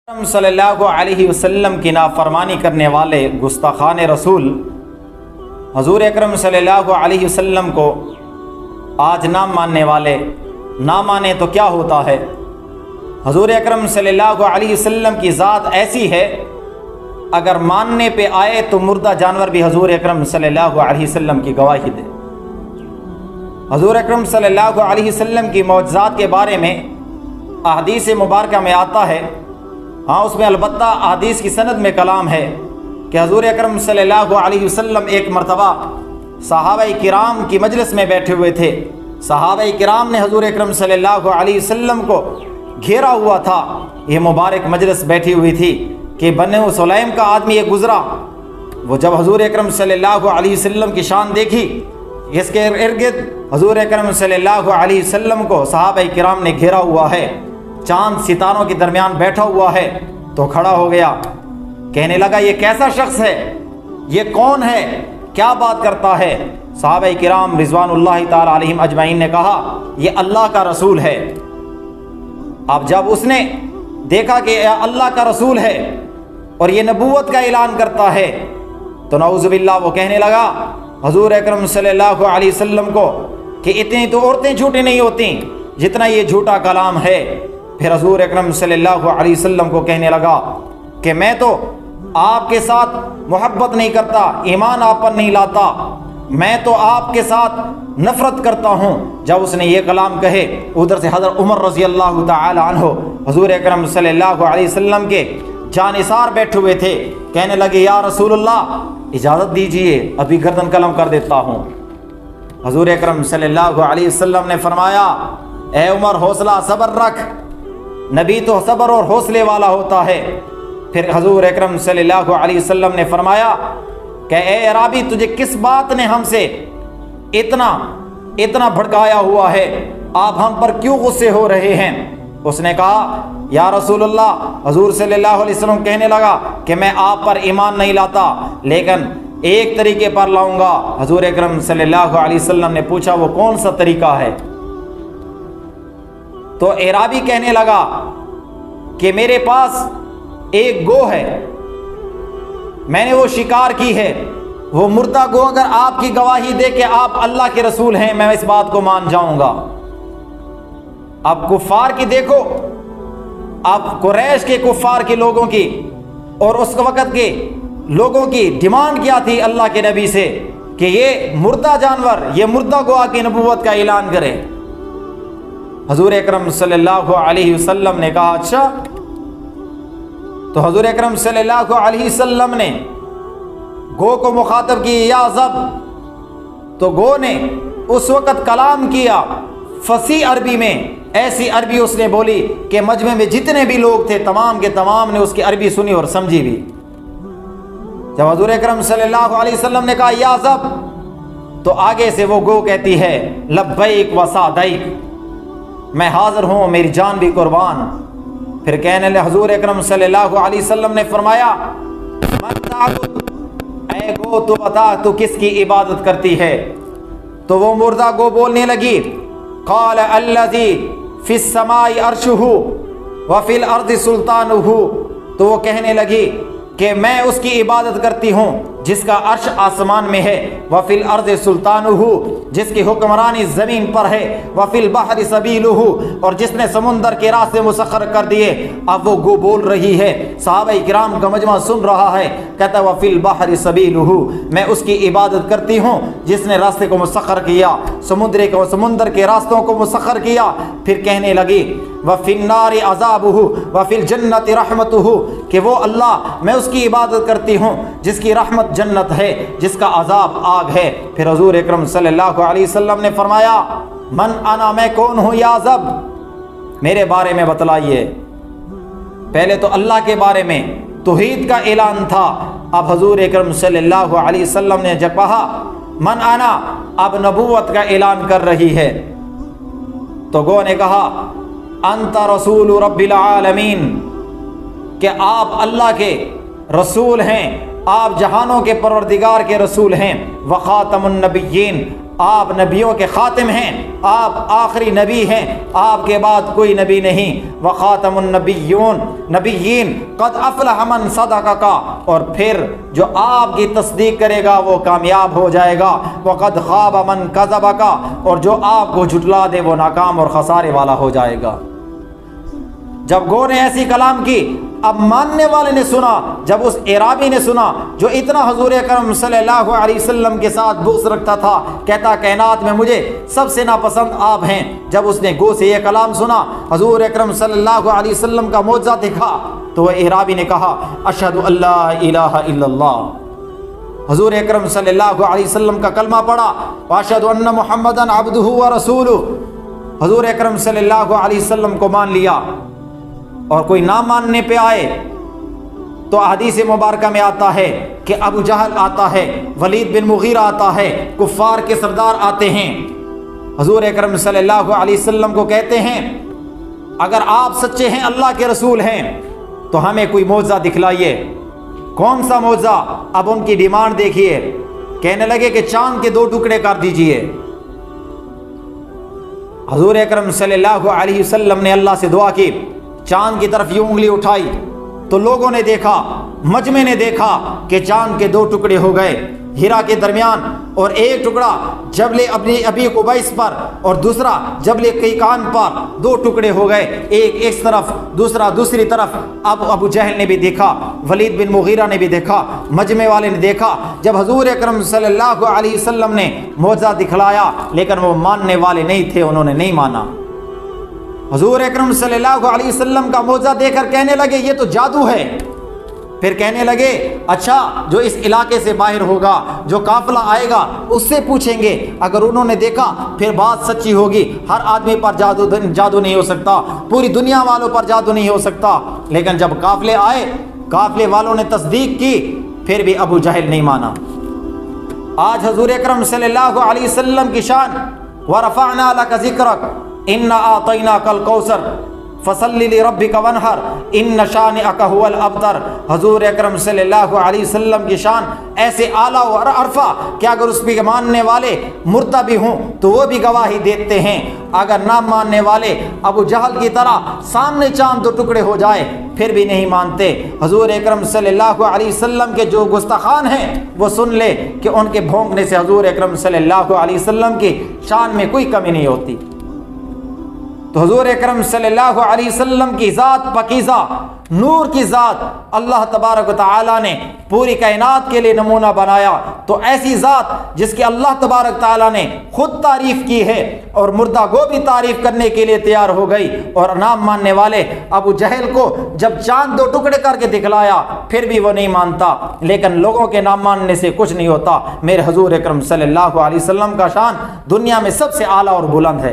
صلی اللہ علیہ وسلم کی نافرمانی کرنے والے گستاخان رسول حضور اکرم صلی اللہ علیہ وسلم کو آج نہ ماننے والے نہ مانیں تو کیا ہوتا ہے؟ حضور اکرم صلی اللہ علیہ وسلم کی ذات ایسی ہے، اگر ماننے پہ آئے تو مردہ جانور بھی حضور اکرم صلی اللہ علیہ وسلم کی گواہی دے۔ حضور اکرم صلی اللہ علیہ وسلم کی معجزات کے بارے میں احادیث مبارکہ میں آتا ہے، ہاں اس میں البتہ احادیث کی سند میں کلام ہے کہ حضور اکرم صلی اللہ علیہ وسلم ایک مرتبہ صحابہ کرام کی مجلس میں بیٹھے ہوئے تھے۔ صحابہ کرام نے حضور اکرم صلی اللہ علیہ وسلم کو گھیرا ہوا تھا۔ یہ مبارک مجلس بیٹھی ہوئی تھی کہ بنو سلیم کا آدمی ایک گزرا، وہ جب حضور اکرم صلی اللہ علیہ وسلم کی شان دیکھی، اس کے ارد گرد حضور اکرم صلی اللہ علیہ وسلم کو صحابہ کرام نے گھیرا ہوا ہے، چاند ستاروں کے درمیان بیٹھا ہوا ہے، تو کھڑا ہو گیا، کہنے لگا یہ کیسا شخص ہے، یہ کون ہے، کیا بات کرتا ہے؟ صحابہ کرام رضوان اللہ تعالی علیہم اجمعین نے کہا یہ اللہ کا رسول ہے۔ اب جب اس نے دیکھا کہ اللہ کا رسول ہے اور یہ نبوت کا اعلان کرتا ہے تو نعوذ باللہ وہ کہنے لگا حضور اکرم صلی اللہ علیہ وسلم کو کہ اتنی تو عورتیں جھوٹی نہیں ہوتی جتنا یہ جھوٹا کلام ہے۔ پھر حضور اکرم صلی اللہ علیہ وسلم کو کہنے لگا کہ میں تو آپ کے ساتھ محبت نہیں کرتا، ایمان آپ پر نہیں لاتا، میں تو آپ کے ساتھ نفرت کرتا ہوں۔ جب اس نے یہ کلام کہے، ادھر سے حضرت عمر رضی اللہ تعالی عنہ حضور اکرم صلی اللہ علیہ وسلم کے جانثار بیٹھے ہوئے تھے، کہنے لگے یا رسول اللہ اجازت دیجئے ابھی گردن قلم کر دیتا ہوں۔ حضور اکرم صلی اللہ علیہ وسلم نے فرمایا اے عمر حوصلہ صبر رکھ، نبی تو صبر اور حوصلے والا ہوتا ہے۔ پھر حضور اکرم صلی اللہ علیہ وسلم نے فرمایا کہ اے عرابی تجھے کس بات نے ہم سے اتنا بھڑکایا ہوا ہے، آپ ہم پر کیوں غصے ہو رہے ہیں؟ اس نے کہا یا رسول اللہ، حضور صلی اللہ علیہ وسلم کہنے لگا کہ میں آپ پر ایمان نہیں لاتا لیکن ایک طریقے پر لاؤں گا۔ حضور اکرم صلی اللہ علیہ وسلم نے پوچھا وہ کون سا طریقہ ہے؟ تو اعرابی کہنے لگا کہ میرے پاس ایک گو ہے، میں نے وہ شکار کی ہے، وہ مردہ گو اگر آپ کی گواہی دے کہ آپ اللہ کے رسول ہیں میں اس بات کو مان جاؤں گا۔ اب کفار کی دیکھو، اب قریش کے کفار کے لوگوں کی اور اس وقت کے لوگوں کی ڈیمانڈ کیا تھی اللہ کے نبی سے کہ یہ مردہ جانور، یہ مردہ گوا کی نبوت کا اعلان کرے۔ حضور اکرم صلی اللہ علیہ وسلم نے کہا اچھا، تو حضور اکرم صلی اللہ علیہ وسلم نے گو کو مخاطب کی یا زب، تو گو نے اس وقت کلام کیا فصیح عربی میں، ایسی عربی اس نے بولی کہ مجمع میں جتنے بھی لوگ تھے تمام کے تمام نے اس کی عربی سنی اور سمجھی بھی۔ جب حضور اکرم صلی اللہ علیہ وسلم نے کہا یا زب، تو آگے سے وہ گو کہتی ہے لبیک و سعدیک، میں حاضر ہوں میری جان بھی قربان۔ پھر کہنے لگے حضور اکرم صلی اللہ علیہ وسلم نے فرمایا من تعبد، اے گو تو بتا تو کس کی عبادت کرتی ہے؟ تو وہ مردہ گو بولنے لگی قال الذی فی السماء عرشہ وفی الارض سلطانہ، تو وہ کہنے لگی کہ میں اس کی عبادت کرتی ہوں جس کا عرش آسمان میں ہے، وفی الارض سلطانہ، جس کی حکمرانی زمین پر ہے، وفی البحر سبیلہ، اور جس نے سمندر کے راستے مسخر کر دیے۔ اب وہ گو بول رہی ہے، صحابہ کرام کا مجمع سن رہا ہے، کہتا وفی البحر سبیلہ، میں اس کی عبادت کرتی ہوں جس نے راستے کو مسخر کیا، سمندر کے راستوں کو مسخر کیا۔ پھر کہنے لگی وفی النار عذابہ وفی الجنت رحمتہ، کہ وہ اللہ میں اس کی عبادت کرتی ہوں جس کی رحمت جنت ہے، جس کا عذاب آگ ہے۔ پھر حضور اکرم صلی اللہ علیہ وسلم نے فرمایا من انا، میں کون ہوں یا زب، میرے بارے میں بتلائیے۔ پہلے تو اللہ کے بارے میں توحید کا اعلان تھا، اب حضور اکرم صلی اللہ علیہ وسلم نے جب کہا من انا، اب نبوت کا اعلان کر رہی ہے۔ تو گو نے کہا انت رسول رب العالمین، کہ آپ اللہ کے رسول ہیں، آپ جہانوں کے پروردگار کے رسول ہیں، وخاتم النبیین، آپ نبیوں کے خاتم ہیں، آپ آخری نبی ہیں، آپ کے بعد کوئی نبی نہیں۔ وخاتم النبیین قد افلح من صدقک، اور پھر جو آپ کی تصدیق کرے گا وہ کامیاب ہو جائے گا۔ وقد خاب من کذبک، اور جو آپ کو جھٹلا دے وہ ناکام اور خسارے والا ہو جائے گا۔ جب گو نے ایسی کلام کی، اب ماننے والے نے سنا، جب اس اعرابی نے سنا جو اتنا حضور اکرم صلی اللہ علیہ وسلم کے ساتھ بغض رکھتا تھا، کہتا کائنات میں مجھے سب سے ناپسند آپ ہیں، جب اس نے گو سے یہ کلام سنا، حضور اکرم صلی اللہ علیہ وسلم کا معجزہ دیکھا، تو وہ اعرابی نے کہا اشہد ان لا الہ الا اللہ۔ حضور اکرم صلی اللہ علیہ وسلم کا کلمہ پڑھا، واشہد ان محمدًا عبدہ ورسولہ، حضور اکرم صلی اللہ علیہ وسلم کو مان لیا۔ اور کوئی نہ ماننے پہ آئے تو حدیث مبارکہ میں آتا ہے کہ ابو جہل آتا ہے، ولید بن مغیرہ آتا ہے، کفار کے سردار آتے ہیں، حضور اکرم صلی اللہ علیہ وسلم کو کہتے ہیں اگر آپ سچے ہیں، اللہ کے رسول ہیں، تو ہمیں کوئی معجزہ دکھلائیے۔ کون سا معجزہ؟ اب ان کی ڈیمانڈ دیکھیے، کہنے لگے کہ چاند کے 2 ٹکڑے کر دیجئے۔ حضور اکرم صلی اللہ علیہ وسلم نے اللہ سے دعا کی، چاند کی طرف یوں انگلی اٹھائی تو لوگوں نے دیکھا، مجمع نے دیکھا کہ چاند کے 2 ٹکڑے ہو گئے، ہیرا کے درمیان، اور ایک ٹکڑا جبل ابی قبیس پر اور دوسرا جبل قیقان پر، 2 ٹکڑے ہو گئے، ایک اس طرف دوسرا دوسری طرف۔ اب ابو جہل نے بھی دیکھا، ولید بن مغیرہ نے بھی دیکھا، مجمع والے نے دیکھا۔ جب حضور اکرم صلی اللہ علیہ وسلم نے معجزہ دکھلایا، لیکن وہ ماننے والے نہیں تھے، انہوں نے نہیں مانا۔ حضور اکرم صلی اللہ علیہ وسلم کا معجزہ دیکھ کر کہنے لگے یہ تو جادو ہے۔ پھر کہنے لگے اچھا جو اس علاقے سے باہر ہوگا، جو قافلہ آئے گا اس سے پوچھیں گے، اگر انہوں نے دیکھا پھر بات سچی ہوگی۔ ہر آدمی پر جادو نہیں ہو سکتا، پوری دنیا والوں پر جادو نہیں ہو سکتا۔ لیکن جب قافلے آئے، قافلے والوں نے تصدیق کی، پھر بھی ابو جہل نہیں مانا۔ آج حضور اکرم صلی اللہ علیہ وسلم کی شان، وَرَفَعْنَا لَكَ ذِكْرَكَ اِنَّا أَعْطَيْنَاكَ الْكَوْثَرَ فَصَلِّ لِرَبِّكَ وَانْحَرْ إِنَّ شَانِئَكَ هُوَ الْأَبْتَرُ۔ حضور اکرم صلی اللہ علیہ وسلم کی شان ایسے اعلیٰ اور عرفہ کہ اگر اس پہ ماننے والے مردہ بھی ہوں تو وہ بھی گواہی دیتے ہیں، اگر نہ ماننے والے ابو جہل کی طرح سامنے چاند 2 ٹکڑے ہو جائے پھر بھی نہیں مانتے۔ حضور اکرم صلی اللہ علیہ وسلم کے جو گستاخان ہیں وہ سن لے کہ ان کے بھونکنے سے حضور اکرم صلی اللہ علیہ وسلم کی شان میں کوئی کمی نہیں ہوتی۔ تو حضور اکرم صلی اللہ علیہ وسلم کی ذات پاکیزہ، نور کی ذات اللہ تبارک و تعالیٰ نے پوری کائنات کے لیے نمونہ بنایا، تو ایسی ذات جس کی اللہ تبارک تعالیٰ نے خود تعریف کی ہے اور مردہ کو بھی تعریف کرنے کے لیے تیار ہو گئی، اور نام ماننے والے ابو جہل کو جب چاند 2 ٹکڑے کر کے دکھلایا پھر بھی وہ نہیں مانتا۔ لیکن لوگوں کے نام ماننے سے کچھ نہیں ہوتا۔ میرے حضور اکرم صلی اللہ علیہ وسلم کا شان دنیا میں سب سے اعلیٰ اور بلند ہے۔